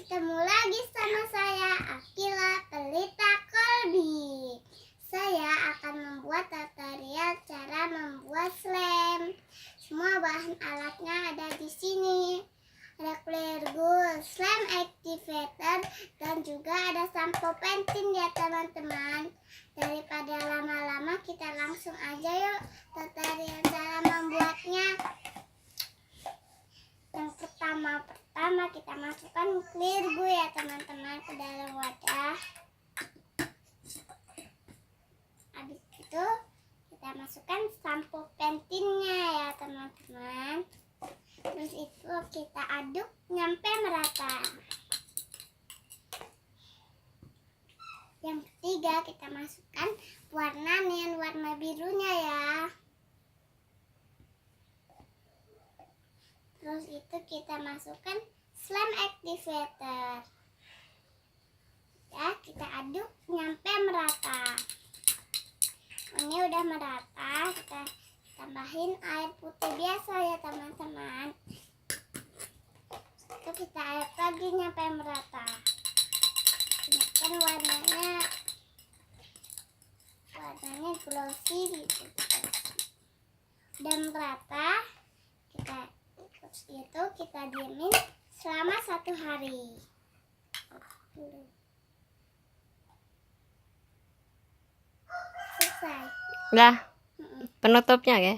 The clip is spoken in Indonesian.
Ketemu lagi sama saya, Akila Pelita Kolbi. Saya akan membuat tutorial cara membuat slime. Semua bahan alatnya ada di sini. Ada clear glue, slime activator, dan juga ada sampo pentin ya teman-teman. Daripada lama-lama, kita langsung aja yuk tutorial cara membuatnya. Yang pertama kita masukkan clear glue ya teman-teman ke dalam wadah. Habis itu kita masukkan sampo pentinnya ya teman-teman. Terus itu kita aduk nyampe merata. Yang ketiga kita masukkan warna neon, warna birunya ya. Terus itu kita masukkan slime activator. Ya, kita aduk nyampe merata. Ini udah merata, kita tambahin air putih biasa ya teman-teman. Itu kita aduk lagi nyampe merata. Ini kan warnanya glossy gitu. Udah merata, terus itu kita diemin selama 1 hari. Selesai. Lah, penutupnya ya.